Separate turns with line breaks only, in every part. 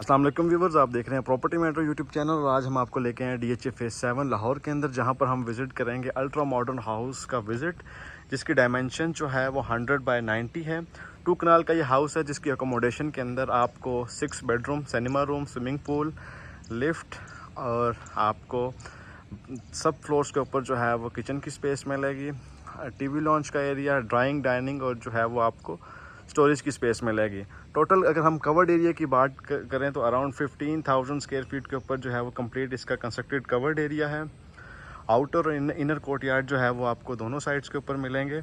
अस्सलाम वालेकुम व्यूवर्स, आप देख रहे हैं प्रॉपर्टी मेट्रो यूट्यूब चैनल और आज हम आपको लेके आए DHA फेज़ 7 लाहौर के अंदर, जहां पर हम विज़िट करेंगे अल्ट्रा मॉडर्न हाउस का विज़िट, जिसकी डायमेंशन जो है वो 100x90 है। 2 कनाल का ये हाउस है, जिसकी अकोमोडेशन के अंदर आपको 6 bedroom, cinema room, swimming pool, lift और आपको सब फ्लोर्स के ऊपर जो है वो किचन की स्पेस मिलेगी, TV लॉन्च का एरिया, ड्राइंग, डाइनिंग और जो है वो आपको स्टोरेज की स्पेस मिलेगी। टोटल अगर हम कवर्ड एरिया की बात करें तो अराउंड 15,000 स्क्वायर फीट के ऊपर जो है वो कंप्लीट इसका कंस्ट्रक्टेड कवर्ड एरिया है। आउटर और इनर कोर्टयार्ड जो है वो आपको दोनों साइड्स के ऊपर मिलेंगे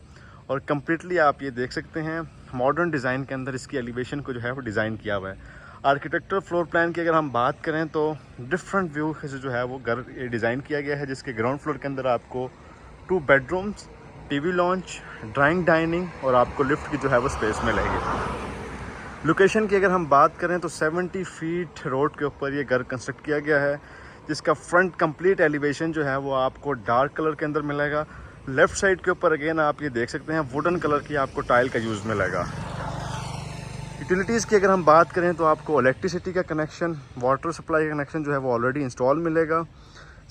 और कम्प्लीटली आप ये देख सकते हैं मॉडर्न डिज़ाइन के अंदर इसकी एलिवेशन को जो है वो डिज़ाइन किया हुआ है। आर्किटेक्चर फ्लोर प्लान की अगर हम बात करें तो डिफरेंट व्यू से जो है वो घर डिज़ाइन किया गया है, जिसके ग्राउंड फ्लोर के अंदर आपको 2 bedrooms, TV launch, drawing, dining और आपको लिफ्ट की जो है वो स्पेस मिलेगी। लोकेशन की अगर हम बात करें तो 70 फीट रोड के ऊपर ये घर कंस्ट्रक्ट किया गया है, जिसका फ्रंट कंप्लीट एलिवेशन जो है वो आपको डार्क कलर के अंदर मिलेगा। लेफ़्ट साइड के ऊपर अगेन आप ये देख सकते हैं वुडन कलर की आपको टाइल का यूज़ मिलेगा। यूटिलिटीज़ की अगर हम बात करें तो आपको इलेक्ट्रिसिटी का कनेक्शन, वाटर सप्लाई का कनेक्शन जो है वो ऑलरेडी इंस्टॉल मिलेगा।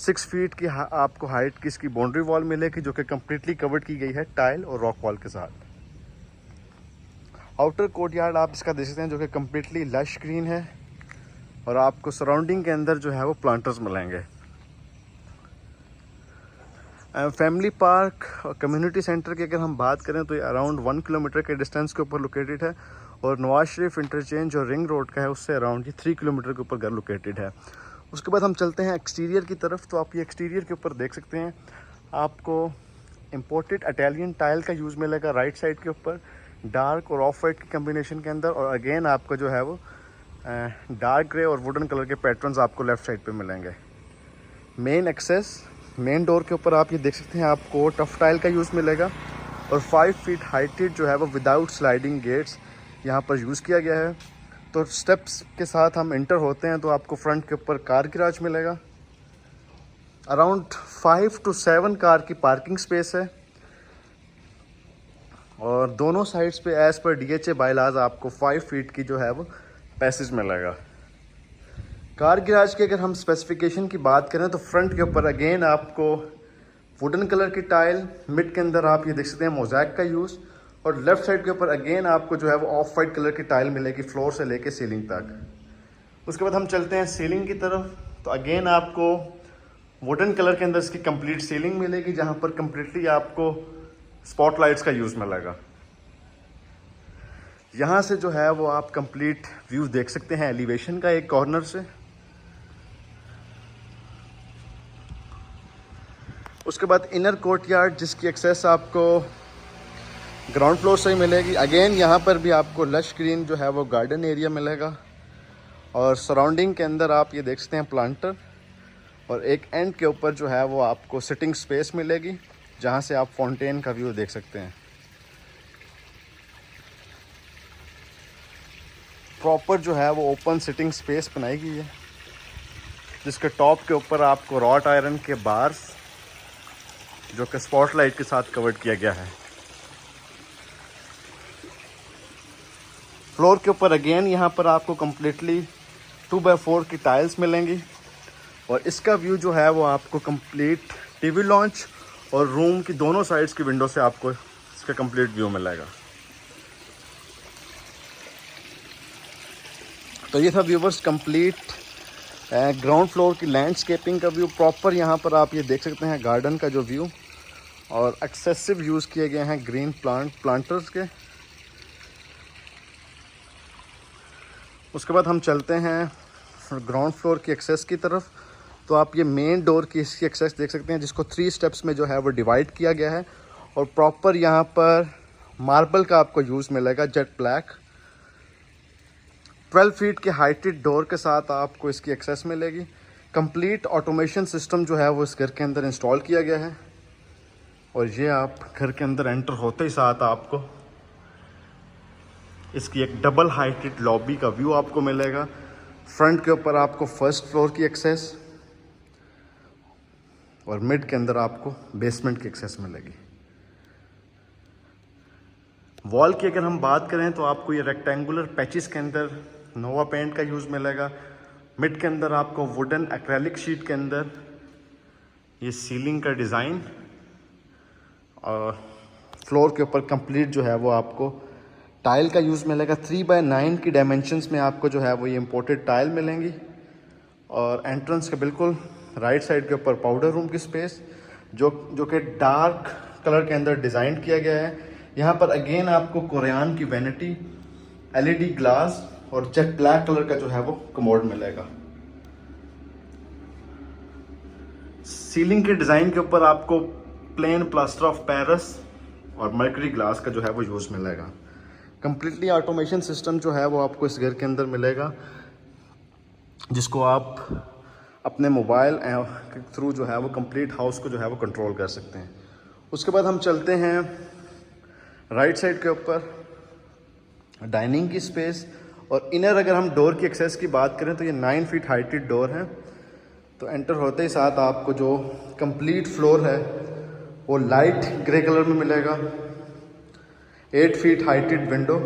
6 फीट की आपको हाइट की इसकी बाउंड्री वॉल मिलेगी, जो कि कम्प्लीटली कवर्ड की गई है टाइल और रॉक वॉल के साथ। आउटर कोर्टयार्ड आप इसका देख सकते हैं, जो कि कम्प्लीटली लश ग्रीन है और आपको सराउंडिंग के अंदर जो है वो प्लांटर्स मिलेंगे। फैमिली पार्क और कम्युनिटी सेंटर की अगर हम बात करें तो ये अराउंड 1 किलोमीटर के डिस्टेंस के ऊपर लोकेटेड है और नवाज शरीफ इंटरचेंज और रिंग रोड का है उससे अराउंड 3 किलोमीटर के ऊपर घर लोकेटेड है। उसके बाद हम चलते हैं एक्सटीरियर की तरफ, तो आप ये एक्सटीरियर के ऊपर देख सकते हैं आपको इम्पोर्टेड इटालियन टाइल का यूज़ मिलेगा राइट साइड के ऊपर, डार्क और ऑफ वाइट की कम्बिनेशन के अंदर, और अगेन आपको जो है वो डार्क ग्रे और वुडन कलर के पैटर्न्स आपको लेफ़्ट साइड पे मिलेंगे। मेन एक्सेस मेन डोर के ऊपर आप ये देख सकते हैं आपको टफ टाइल का यूज़ मिलेगा और 5 फीट हाइटेड जो है वो विदाउट स्लाइडिंग गेट्स यहाँ पर यूज़ किया गया है। तो स्टेप्स के साथ हम इंटर होते हैं तो आपको फ्रंट के ऊपर कार गैराज मिलेगा। अराउंड 5 to 7 कार की पार्किंग स्पेस है और दोनों साइड्स पे एज पर DHA बायलाज आपको 5 फीट की जो है वो पैसेज मिलेगा। कार गैराज की अगर हम स्पेसिफिकेशन की बात करें तो फ्रंट के ऊपर अगेन आपको वुडन कलर की टाइल, मिड के अंदर आप ये देख सकते हैं मोज़ैक का यूज़, और लेफ्ट साइड के ऊपर अगेन आपको जो है वो ऑफ वाइट कलर की टाइल मिलेगी फ्लोर से लेके सीलिंग तक। उसके बाद हम चलते हैं सीलिंग की तरफ, तो अगेन आपको वुडन कलर के अंदर इसकी कंप्लीट सीलिंग मिलेगी, जहां पर कंप्लीटली आपको स्पॉटलाइट्स का यूज़ मिलेगा। यहाँ से जो है वो आप कंप्लीट व्यू देख सकते हैं एलिवेशन का एक कॉर्नर से। उसके बाद इनर कोर्टयार्ड, जिसकी एक्सेस आपको ग्राउंड फ्लोर से ही मिलेगी। अगेन यहाँ पर भी आपको लश ग्रीन जो है वो गार्डन एरिया मिलेगा और सराउंडिंग के अंदर आप ये देख सकते हैं प्लांटर, और एक एंड के ऊपर जो है वो आपको सिटिंग स्पेस मिलेगी, जहाँ से आप फाउंटेन का व्यू देख सकते हैं। प्रॉपर जो है वो ओपन सिटिंग स्पेस बनाई गई है, जिसके टॉप के ऊपर आपको रॉट आयरन के बार्स जो कि स्पॉटलाइट के साथ कवर्ड किया गया है। फ्लोर के ऊपर अगेन यहाँ पर आपको कम्प्लीटली 2x4 की टाइल्स मिलेंगी और इसका व्यू जो है वो आपको कंप्लीट TV लॉन्च और रूम की दोनों साइड्स की विंडो से आपको इसका कंप्लीट व्यू मिलेगा। तो ये था व्यूवर्स कंप्लीट ग्राउंड फ्लोर की लैंडस्केपिंग का व्यू। प्रॉपर यहाँ पर आप ये देख सकते हैं गार्डन का जो व्यू, और एक्सेसिव यूज़ किए गए हैं ग्रीन प्लांटर्स के। उसके बाद हम चलते हैं ग्राउंड फ्लोर की एक्सेस की तरफ, तो आप ये मेन डोर की इसकी एक्सेस देख सकते हैं, जिसको 3 स्टेप्स में जो है वो डिवाइड किया गया है और प्रॉपर यहाँ पर मार्बल का आपको यूज़ मिलेगा, जेट ब्लैक। 12 फीट के हाइटेड डोर के साथ आपको इसकी एक्सेस मिलेगी। कंप्लीट ऑटोमेशन सिस्टम जो है वो इस घर के अंदर इंस्टॉल किया गया है और ये आप घर के अंदर एंटर होते ही साथ आपको इसकी एक डबल हाइटेड लॉबी का व्यू आपको मिलेगा। फ्रंट के ऊपर आपको फर्स्ट फ्लोर की एक्सेस और मिड के अंदर आपको बेसमेंट की एक्सेस मिलेगी। वॉल की अगर हम बात करें तो आपको ये रेक्टेंगुलर पैचेस के अंदर नोवा पेंट का यूज़ मिलेगा। मिड के अंदर आपको वुडन एक्रेलिक शीट के अंदर ये सीलिंग का डिज़ाइन, और फ्लोर के ऊपर कंप्लीट जो है वो आपको टाइल का यूज़ मिलेगा। 3x9 की डायमेंशंस में आपको जो है वो ये इम्पोर्टेड टाइल मिलेंगी। और एंट्रेंस के बिल्कुल राइट साइड के ऊपर पाउडर रूम की स्पेस जो कि डार्क कलर के अंदर डिज़ाइन किया गया है। यहाँ पर अगेन आपको कोरियन की वैनिटी, एलईडी ग्लास और जेट ब्लैक कलर का जो है वो कमोड मिलेगा। सीलिंग के डिज़ाइन के ऊपर आपको प्लेन प्लास्टर ऑफ पेरिस और मर्करी ग्लास का जो है वो यूज़ मिलेगा। कंप्लीटली ऑटोमेशन सिस्टम जो है वो आपको इस घर के अंदर मिलेगा, जिसको आप अपने मोबाइल के थ्रू जो है वो कंप्लीट हाउस को जो है वो कंट्रोल कर सकते हैं। उसके बाद हम चलते हैं राइट साइड के ऊपर डाइनिंग की स्पेस। और इनर अगर हम डोर की एक्सेस की बात करें तो ये 9 फीट हाइटेड डोर है। तो एंटर होते ही साथ आपको जो कंप्लीट फ्लोर है वो लाइट ग्रे कलर में मिलेगा। 8 फीट हाइटेड विंडो,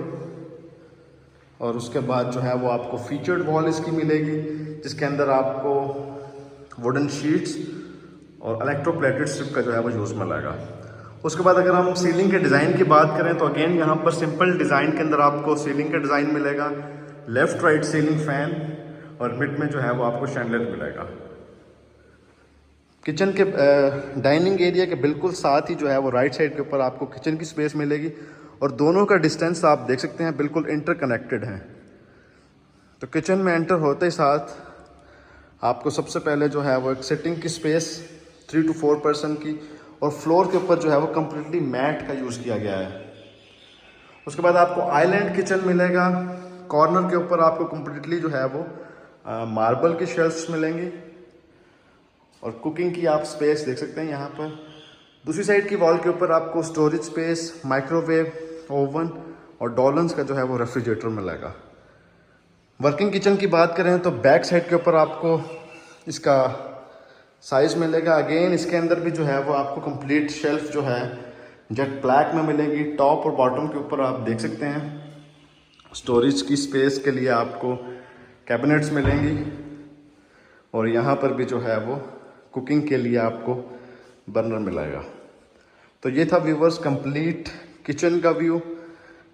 और उसके बाद जो है वो आपको फीचर्ड वॉल इसकी मिलेगी, जिसके अंदर आपको वुडन शीट्स और इलेक्ट्रोप्लेटेड स्ट्रिप का जो है वो यूज़ मिलेगा। उसके बाद अगर हम सीलिंग के डिज़ाइन की बात करें तो अगेन यहाँ पर सिंपल डिज़ाइन के अंदर आपको सीलिंग का डिज़ाइन मिलेगा। लेफ़्ट राइट सीलिंग फैन, और मिड में जो है वो आपको शैंडलियर मिलेगा। किचन के डाइनिंग एरिया के बिल्कुल साथ ही जो है वो राइट साइड के ऊपर आपको किचन की स्पेस मिलेगी, और दोनों का डिस्टेंस आप देख सकते हैं बिल्कुल इंटरकनेक्टेड हैं। तो किचन में एंटर होते ही साथ आपको सबसे पहले जो है वो एक सिटिंग की स्पेस 3 to 4 पर्सन की, और फ्लोर के ऊपर जो है वो कम्प्लीटली मैट का यूज़ किया गया है। उसके बाद आपको आइलैंड किचन मिलेगा। कॉर्नर के ऊपर आपको कम्प्लीटली जो है वो मार्बल की शेल्फ्स मिलेंगी, और कुकिंग की आप स्पेस देख सकते हैं यहाँ पर। दूसरी साइड की वॉल के ऊपर आपको स्टोरेज स्पेस, माइक्रोवेव, ओवन और डॉलन्स का जो है वो रेफ्रिजरेटर मिलेगा। वर्किंग किचन की बात करें तो बैक साइड के ऊपर आपको इसका साइज मिलेगा। अगेन इसके अंदर भी जो है वो आपको कंप्लीट शेल्फ जो है जेट ब्लैक में मिलेगी। टॉप और बॉटम के ऊपर आप देख सकते हैं स्टोरेज की स्पेस के लिए आपको कैबिनेट्स मिलेंगी, और यहाँ पर भी जो है वो कुकिंग के लिए आपको बर्नर मिलेगा। तो ये था व्यूवर्स कंप्लीट किचन का व्यू,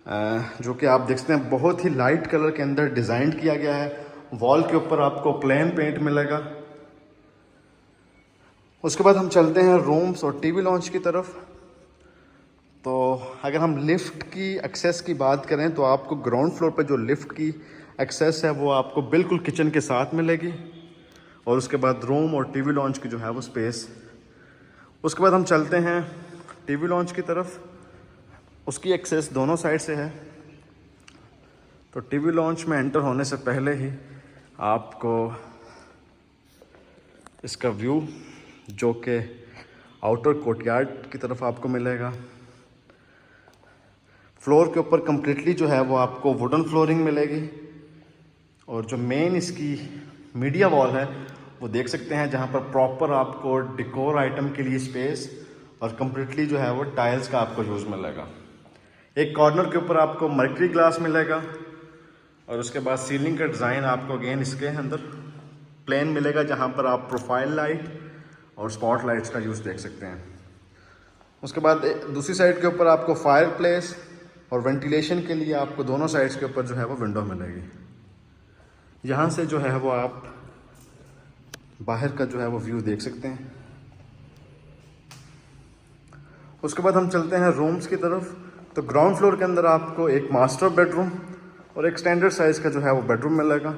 जो कि आप देख सकते हैं बहुत ही लाइट कलर के अंदर डिज़ाइन किया गया है। वॉल के ऊपर आपको प्लेन पेंट मिलेगा। उसके बाद हम चलते हैं रूम्स और टीवी लॉन्च की तरफ। तो अगर हम लिफ्ट की एक्सेस की बात करें तो आपको ग्राउंड फ्लोर पर जो लिफ्ट की एक्सेस है वो आपको बिल्कुल किचन के साथ मिलेगी, और उसके बाद रूम और टीवी लॉन्च की जो है वो स्पेस। उसके बाद हम चलते हैं टीवी लॉन्च की तरफ। उसकी एक्सेस दोनों साइड से है। तो टीवी लॉन्च में एंटर होने से पहले ही आपको इसका व्यू जो कि आउटर कोर्टयार्ड की तरफ आपको मिलेगा। फ्लोर के ऊपर कम्प्लीटली जो है वो आपको वुडन फ्लोरिंग मिलेगी, और जो मेन इसकी मीडिया वॉल है वो देख सकते हैं जहाँ पर प्रॉपर आपको डिकोर आइटम के लिए स्पेस और कम्प्लीटली जो है वो टाइल्स का आपको यूज़ मिलेगा। एक कॉर्नर के ऊपर आपको मर्करी ग्लास मिलेगा, और उसके बाद सीलिंग का डिज़ाइन आपको अगेन इसके अंदर प्लेन मिलेगा, जहाँ पर आप प्रोफाइल लाइट और स्पॉट लाइट्स का यूज़ देख सकते हैं। उसके बाद दूसरी साइड के ऊपर आपको फायर प्लेस और वेंटिलेशन के लिए आपको दोनों साइड्स के ऊपर जो है वो विंडो मिलेगी। यहाँ से जो है वो आप बाहर का जो है वो व्यू देख सकते हैं। उसके बाद हम चलते हैं रूम्स की तरफ। तो ग्राउंड फ्लोर के अंदर आपको एक मास्टर बेडरूम और एक स्टैंडर्ड साइज़ का जो है वो बेडरूम मिलेगा।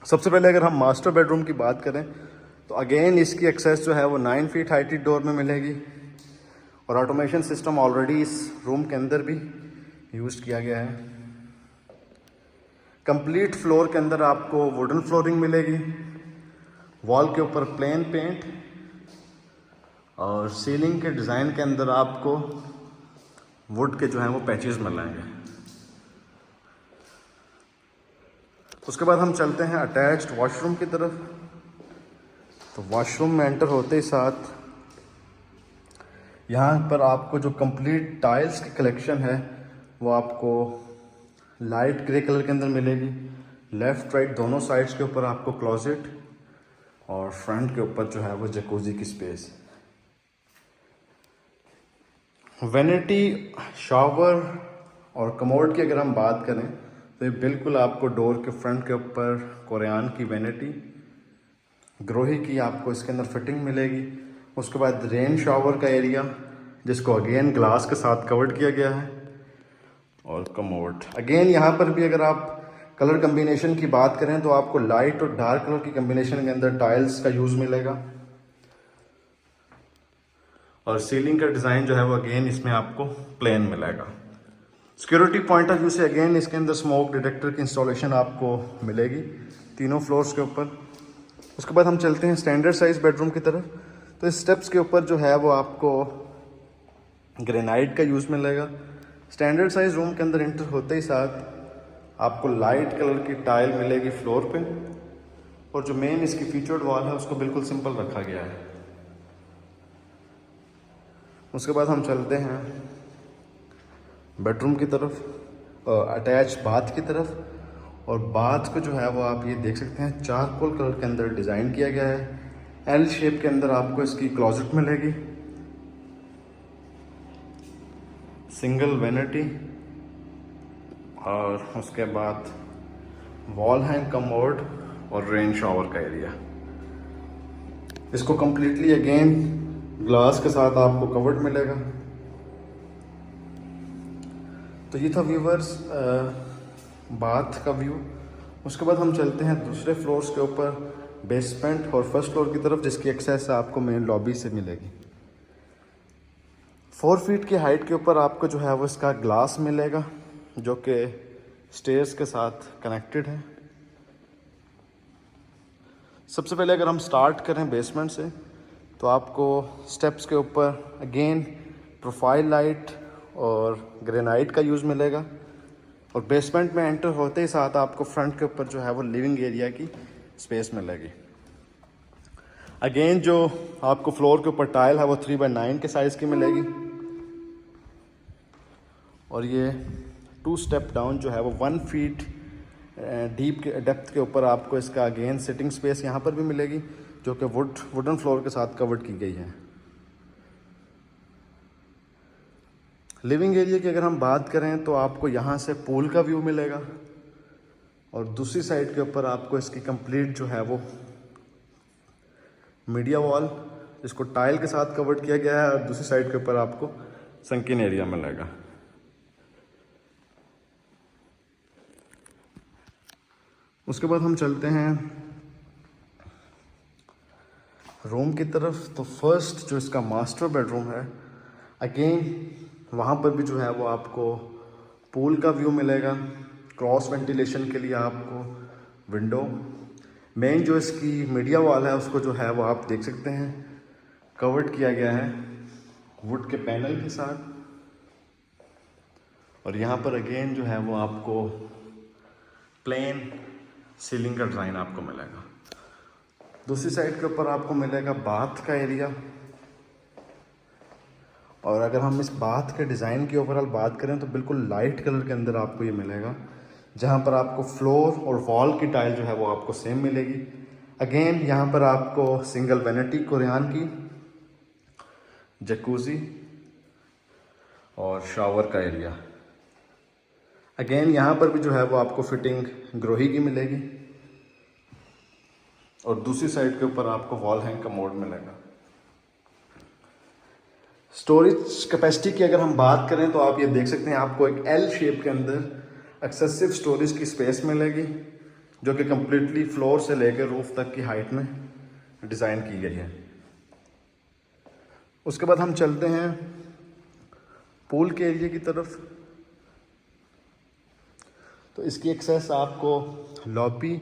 सबसे पहले अगर हम मास्टर बेडरूम की बात करें तो अगेन इसकी एक्सेस जो है वो 9 फीट हाइटेड डोर में मिलेगी, और ऑटोमेशन सिस्टम ऑलरेडी इस रूम के अंदर भी यूज़ किया गया है। कंप्लीट फ्लोर के अंदर आपको वुडन फ्लोरिंग मिलेगी, वॉल के ऊपर प्लेन पेंट, और सीलिंग के डिज़ाइन के अंदर आपको वुड के जो हैं वो पैचेस मिलेंगे। उसके बाद हम चलते हैं अटैच्ड वॉशरूम की तरफ। तो वॉशरूम में एंटर होते ही साथ यहाँ पर आपको जो कंप्लीट टाइल्स की कलेक्शन है वो आपको लाइट ग्रे कलर के अंदर मिलेगी। लेफ़्ट राइट दोनों साइड्स के ऊपर आपको क्लोजेट और फ्रंट के ऊपर जो है वो जकूजी की स्पेस। वैनिटी, शावर और कमोड की अगर हम बात करें तो ये बिल्कुल आपको डोर के फ्रंट के ऊपर कोरियान की वैनिटी, ग्रोही की आपको इसके अंदर फिटिंग मिलेगी। उसके बाद रेन शावर का एरिया जिसको अगेन ग्लास के साथ कवर्ड किया गया है, और कमोड। अगेन यहाँ पर भी अगर आप कलर कम्बिनेशन की बात करें तो आपको लाइट और डार्क कलर की कम्बिनेशन के अंदर टाइल्स का यूज़ मिलेगा। और सीलिंग का डिज़ाइन जो है वो अगेन इसमें आपको प्लेन मिलेगा। सिक्योरिटी पॉइंट ऑफ व्यू से अगेन इसके अंदर स्मोक डिटेक्टर की इंस्टॉलेशन आपको मिलेगी तीनों फ्लोर्स के ऊपर। उसके बाद हम चलते हैं स्टैंडर्ड साइज बेडरूम की तरफ। तो इस स्टेप्स के ऊपर जो है वो आपको ग्रेनाइट का यूज़ मिलेगा। स्टैंडर्ड साइज रूम के अंदर एंटर होते ही साथ आपको लाइट कलर की टाइल मिलेगी फ्लोर पे, और जो मेन इसकी फीचर्ड वॉल है उसको बिल्कुल सिंपल रखा गया है। उसके बाद हम चलते हैं बेडरूम की तरफ, अटैच बाथ की तरफ। और बाथ को जो है वो आप ये देख सकते हैं चारकोल कलर के अंदर डिज़ाइन किया गया है। एल शेप के अंदर आपको इसकी क्लोजेट मिलेगी, सिंगल वैनिटी, और उसके बाद वॉल हैंग कमोड और रेन शावर का एरिया। इसको कम्प्लीटली अगेन ग्लास के साथ आपको कवर्ड मिलेगा। तो ये था व्यूवर्स बाथ का व्यू। उसके बाद हम चलते हैं दूसरे फ्लोर्स के ऊपर, बेसमेंट और फर्स्ट फ्लोर की तरफ, जिसकी एक्सेस आपको मेन लॉबी से मिलेगी। 4 फीट की हाइट के ऊपर आपको जो है वो इसका ग्लास मिलेगा जो कि स्टेयर्स के साथ कनेक्टेड है। सबसे पहले अगर हम स्टार्ट करें बेसमेंट से तो आपको स्टेप्स के ऊपर अगेन प्रोफाइल लाइट और ग्रेनाइट का यूज़ मिलेगा। और बेसमेंट में एंटर होते ही साथ आपको फ्रंट के ऊपर जो है वो लिविंग एरिया की स्पेस मिलेगी। अगेन जो आपको फ्लोर के ऊपर टाइल है वो 3x9 के साइज़ की मिलेगी। और ये 2 स्टेप डाउन जो है वो 1 फीट डीप के डेप्थ के ऊपर आपको इसका अगेन सिटिंग स्पेस यहाँ पर भी मिलेगी, जो कि वुडन फ्लोर के साथ कवर्ड की गई है। लिविंग एरिया की अगर हम बात करें तो आपको यहाँ से पूल का व्यू मिलेगा, और दूसरी साइड के ऊपर आपको इसकी कंप्लीट जो है वो मीडिया वॉल जिसको टाइल के साथ कवर्ड किया गया है, और दूसरी साइड के ऊपर आपको संकिन एरिया मिलेगा। उसके बाद हम चलते हैं रूम की तरफ। तो फर्स्ट जो इसका मास्टर बेडरूम है, अगेन वहाँ पर भी जो है वो आपको पूल का व्यू मिलेगा। क्रॉस वेंटिलेशन के लिए आपको विंडो, मेन जो इसकी मीडिया वॉल है उसको जो है वो आप देख सकते हैं कवर्ड किया गया है वुड के पैनल के साथ। और यहाँ पर अगेन जो है वो आपको प्लेन सीलिंग का डिज़ाइन आपको मिलेगा। दूसरी साइड के ऊपर आपको मिलेगा बाथ का एरिया। और अगर हम इस बाथ के डिज़ाइन की ओवरऑल बात करें तो बिल्कुल लाइट कलर के अंदर आपको ये मिलेगा, जहाँ पर आपको फ्लोर और वॉल की टाइल जो है वो आपको सेम मिलेगी। अगेन यहाँ पर आपको सिंगल वैनिटी कोरियान की, जकूजी और शावर का एरिया। अगेन यहाँ पर भी जो है वो आपको फिटिंग ग्रोही की मिलेगी, और दूसरी साइड के ऊपर आपको वॉल हैंग का मोड मिलेगा। स्टोरेज कैपेसिटी की अगर हम बात करें तो आप ये देख सकते हैं आपको एक एल शेप के अंदर एक्सेसिव स्टोरेज की स्पेस मिलेगी, जो कि कम्प्लीटली फ्लोर से लेकर रूफ तक की हाइट में डिज़ाइन की गई है। उसके बाद हम चलते हैं पूल के एरिया की तरफ। तो इसकी एक्सेस आपको लॉबी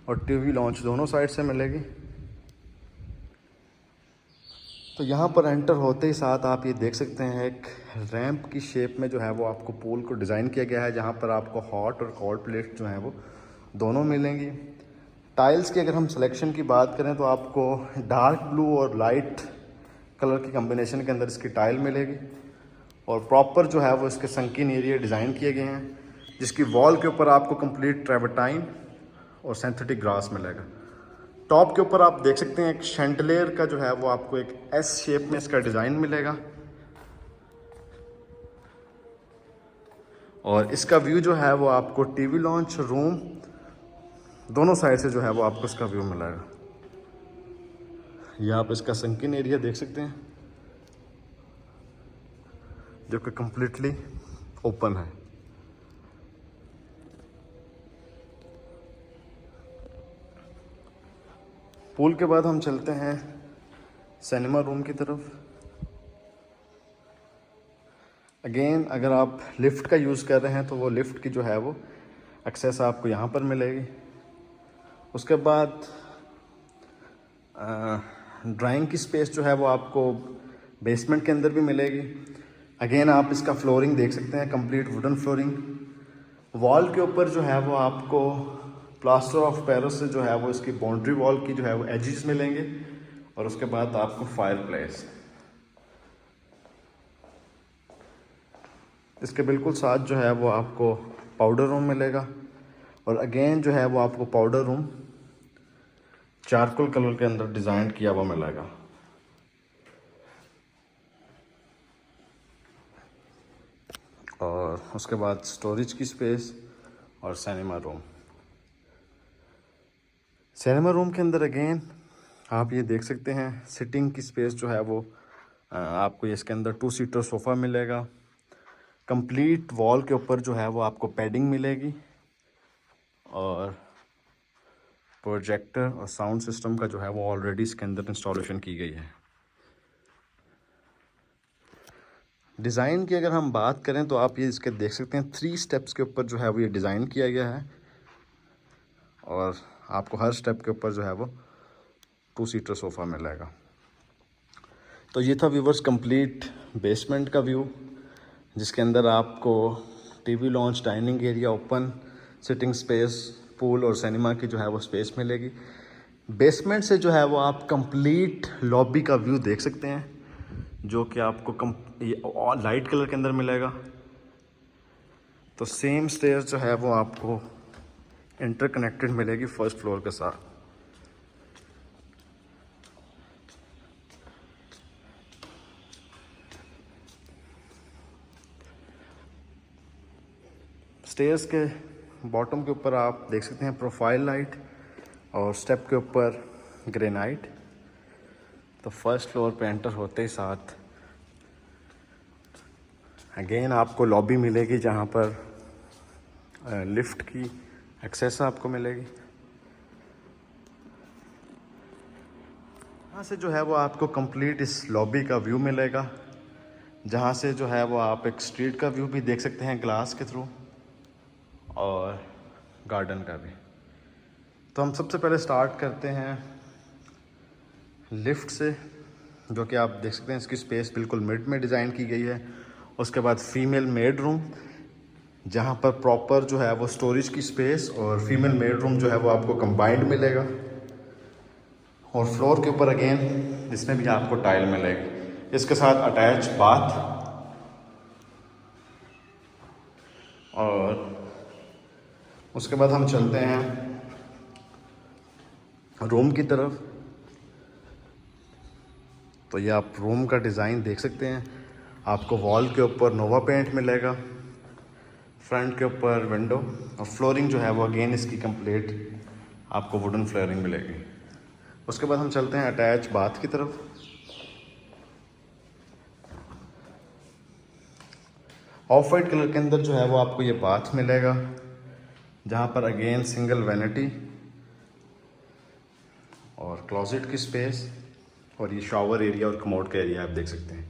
और टीवी लॉन्च दोनों साइड से मिलेगी। तो यहाँ पर एंटर होते ही साथ आप ये देख सकते हैं एक रैंप की शेप में जो है वो आपको पूल को डिज़ाइन किया गया है, जहाँ पर आपको हॉट और कोल्ड प्लेट जो हैं वो दोनों मिलेंगी। टाइल्स की अगर हम सिलेक्शन की बात करें तो आपको डार्क ब्लू और लाइट कलर की कम्बिनेशन के अंदर इसकी टाइल मिलेगी, और प्रॉपर जो है वो इसके संकीन एरिया डिज़ाइन किए गए हैं, जिसकी वॉल के ऊपर आपको कंप्लीट ट्रेवर्टाइन और सिंथेटिक ग्रास मिलेगा। टॉप के ऊपर आप देख सकते हैं एक शैंडलियर का जो है वो आपको एक एस शेप में इसका डिज़ाइन मिलेगा, और इसका व्यू जो है वो आपको टीवी लॉन्च, रूम दोनों साइड से जो है वो आपको इसका व्यू मिलेगा। ये आप इसका संकिन एरिया देख सकते हैं जो कि कम्प्लीटली ओपन है। पूल के बाद हम चलते हैं सिनेमा रूम की तरफ। अगेन अगर आप लिफ्ट का यूज़ कर रहे हैं तो वो लिफ्ट की जो है वो एक्सेस आपको यहाँ पर मिलेगी। उसके बाद ड्राइंग की स्पेस जो है वो आपको बेसमेंट के अंदर भी मिलेगी। अगेन आप इसका फ्लोरिंग देख सकते हैं, कंप्लीट वुडन फ्लोरिंग। वॉल के ऊपर जो है वो आपको प्लास्टर ऑफ पेरिस से जो है वो इसकी बाउंड्री वॉल की जो है वो एजेस मिलेंगे, और उसके बाद आपको फायर प्लेस। इसके बिल्कुल साथ जो है वो आपको पाउडर रूम मिलेगा, और अगेन जो है वो आपको पाउडर रूम चारकोल कलर के अंदर डिज़ाइन किया हुआ मिलेगा। और उसके बाद स्टोरेज की स्पेस और सिनेमा रूम। सिनेमा रूम के अंदर अगेन आप ये देख सकते हैं सिटिंग की स्पेस जो है वो आपको इसके अंदर 2 सीटर सोफ़ा मिलेगा। कंप्लीट वॉल के ऊपर जो है वो आपको पैडिंग मिलेगी, और प्रोजेक्टर और साउंड सिस्टम का जो है वो ऑलरेडी इसके अंदर इंस्टॉलेशन की गई है। डिज़ाइन की अगर हम बात करें तो आप ये इसके देख सकते हैं 3 स्टेप्स के ऊपर जो है वो ये डिज़ाइन किया गया है, और आपको हर स्टेप के ऊपर जो है वो 2 सीटर सोफ़ा मिलेगा। तो ये था व्यूवर्स कंप्लीट बेसमेंट का व्यू, जिसके अंदर आपको TV launch, dining area, open sitting space, pool और सिनेमा की जो है वो स्पेस मिलेगी। बेसमेंट से जो है वो आप कंप्लीट लॉबी का व्यू देख सकते हैं, जो कि आपको लाइट कलर के अंदर मिलेगा। तो सेम स्टेयर्स जो है वो आपको इंटरकनेक्टेड मिलेगी फर्स्ट फ्लोर के साथ। स्टेयर्स के बॉटम के ऊपर आप देख सकते हैं प्रोफाइल लाइट, और स्टेप के ऊपर ग्रेनाइट। तो फर्स्ट फ्लोर पे एंटर होते ही साथ अगेन आपको लॉबी मिलेगी, जहाँ पर लिफ्ट की एक्सेस आपको मिलेगी। यहाँ से जो है वो आपको कंप्लीट इस लॉबी का व्यू मिलेगा, जहाँ से जो है वो आप एक स्ट्रीट का व्यू भी देख सकते हैं ग्लास के थ्रू, और गार्डन का भी। तो हम सबसे पहले स्टार्ट करते हैं लिफ्ट से, जो कि आप देख सकते हैं इसकी स्पेस बिल्कुल मिड में डिज़ाइन की गई है। उसके बाद फीमेल मेड रूम, जहाँ पर प्रॉपर जो है वो स्टोरेज की स्पेस और फीमेल मेड रूम जो है वो आपको कंबाइंड मिलेगा। और फ्लोर के ऊपर अगेन इसमें भी आपको टाइल मिलेगी, इसके साथ अटैच बाथ। और उसके बाद हम चलते हैं रूम की तरफ। तो ये आप रूम का डिज़ाइन देख सकते हैं, आपको वॉल के ऊपर नोवा पेंट मिलेगा, फ्रंट के ऊपर विंडो, और फ्लोरिंग जो है वो अगेन इसकी कंप्लीट आपको वुडन फ्लोरिंग मिलेगी। उसके बाद हम चलते हैं अटैच बाथ की तरफ। ऑफ वाइट कलर के अंदर जो है वो आपको ये बाथ मिलेगा, जहाँ पर अगेन सिंगल वैनिटी और क्लोजेट की स्पेस, और ये शॉवर एरिया और कमोड का एरिया आप देख सकते हैं।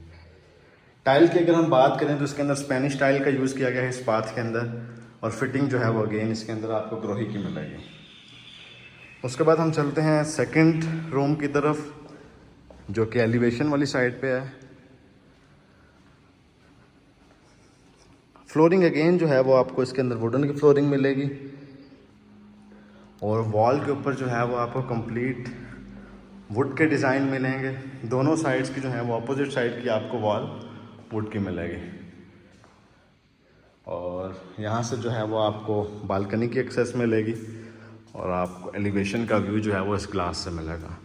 टाइल की अगर हम बात करें तो इसके अंदर स्पेनिश टाइल का यूज़ किया गया है इस बाथ के अंदर, और फिटिंग जो है वो अगेन इसके अंदर आपको ग्रोही की मिलेगी। उसके बाद हम चलते हैं सेकंड रूम की तरफ, जो कि एलिवेशन वाली साइड पे है। फ्लोरिंग अगेन जो है वो आपको इसके अंदर वुडन की फ्लोरिंग मिलेगी, और वॉल के ऊपर जो है वो आपको कंप्लीट वुड के डिज़ाइन मिलेंगे। दोनों साइड्स की जो है वो अपोजिट साइड की आपको वॉल वुड की मिलेगी। और यहाँ से जो है वो आपको बालकनी की एक्सेस मिलेगी, और आपको एलिवेशन का व्यू जो है वो इस ग्लास से मिलेगा।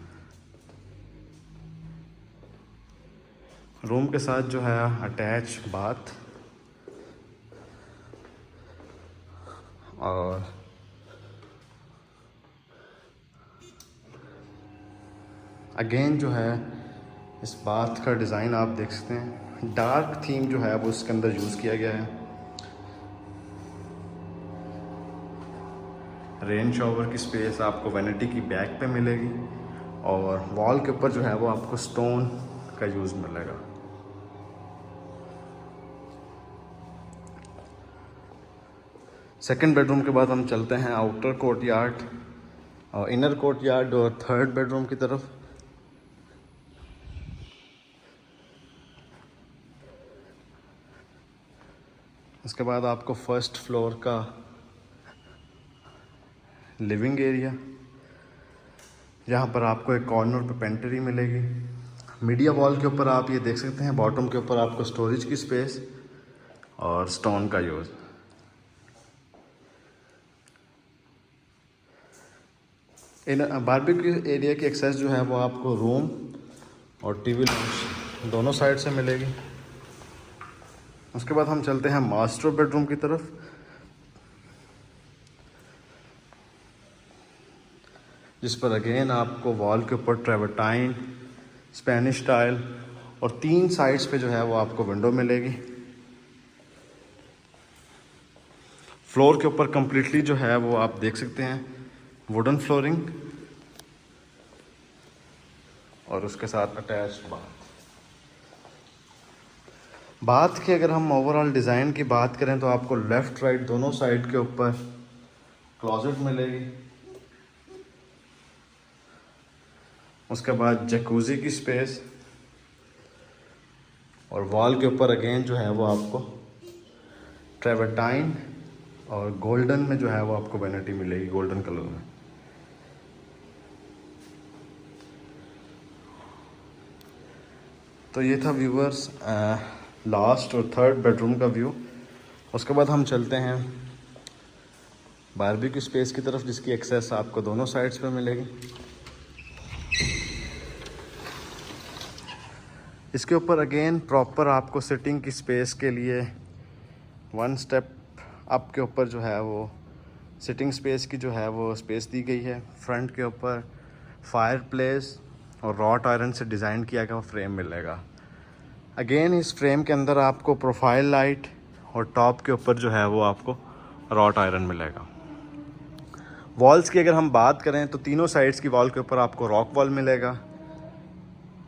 रूम के साथ जो है अटैच बाथ और अगेन जो है इस बाथ का डिज़ाइन आप देख सकते हैं, डार्क थीम जो है वो इसके अंदर यूज़ किया गया है। रेन शॉवर की स्पेस आपको वैनिटी की बैक पे मिलेगी और वॉल के ऊपर जो है वो आपको स्टोन का यूज़ मिलेगा। सेकंड बेडरूम के बाद हम चलते हैं आउटर कोर्टयार्ड और इनर कोर्टयार्ड और थर्ड बेडरूम की तरफ। इसके बाद आपको फर्स्ट फ्लोर का लिविंग एरिया, जहाँ पर आपको एक कॉर्नर पे पेंट्री मिलेगी। मीडिया वॉल के ऊपर आप ये देख सकते हैं, बॉटम के ऊपर आपको स्टोरेज की स्पेस और स्टोन का यूज़। इन बारबेक्यू एरिया की एक्सेस जो है वो आपको रूम और टीवी लॉन्च दोनों साइड से मिलेगी। उसके बाद हम चलते हैं मास्टर बेडरूम की तरफ, जिस पर अगेन आपको वॉल के ऊपर ट्रेवर्टाइन, स्पेनिश स्टाइल और 3 साइड्स पे जो है वो आपको विंडो मिलेगी। फ्लोर के ऊपर कंप्लीटली जो है वो आप देख सकते हैं वुडन फ्लोरिंग और उसके साथ अटैच्ड बाथ की अगर हम ओवरऑल डिज़ाइन की बात करें तो आपको लेफ़्ट राइट दोनों साइड के ऊपर क्लोजेट मिलेगी। उसके बाद जकूज़ी की स्पेस और वॉल के ऊपर अगेन जो है वो आपको ट्रेवर्टाइन और गोल्डन में जो है वो आपको वैनिटी मिलेगी, गोल्डन कलर में। तो ये था व्यूअर्स लास्ट और थर्ड बेडरूम का व्यू। उसके बाद हम चलते हैं बारबेक्यू स्पेस की तरफ, जिसकी एक्सेस आपको दोनों साइड्स पे मिलेगी। इसके ऊपर अगेन प्रॉपर आपको सिटिंग की स्पेस के लिए 1 स्टेप अप के ऊपर जो है वो सिटिंग स्पेस की जो है वो स्पेस दी गई है। फ्रंट के ऊपर फायर प्लेस और रॉट आयरन से डिज़ाइन किया गया फ्रेम मिलेगा। अगेन इस फ्रेम के अंदर आपको प्रोफाइल लाइट और टॉप के ऊपर जो है वो आपको रॉट आयरन मिलेगा। वॉल्स की अगर हम बात करें तो तीनों साइड्स की वॉल के ऊपर आपको रॉक वॉल मिलेगा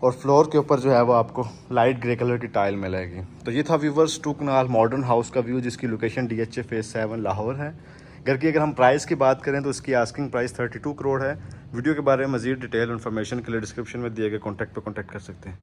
और फ्लोर के ऊपर जो है वो आपको लाइट ग्रे कलर की टाइल मिलेगी। तो ये था व्यूवर्स 2 कनाल मॉडर्न हाउस का व्यू, जिसकी लोकेशन DHA फेज 7 लाहौर है। घर की अगर हम प्राइस की बात करें तो इसकी आस्किंग प्राइस 32 करोड़ है। वीडियो के बारे में मजीद डिटेल इन्फॉर्मेशन के लिए डिस्क्रिप्शन में दिए गए कॉन्टैक्ट पर कॉन्टैक्ट कर सकते हैं।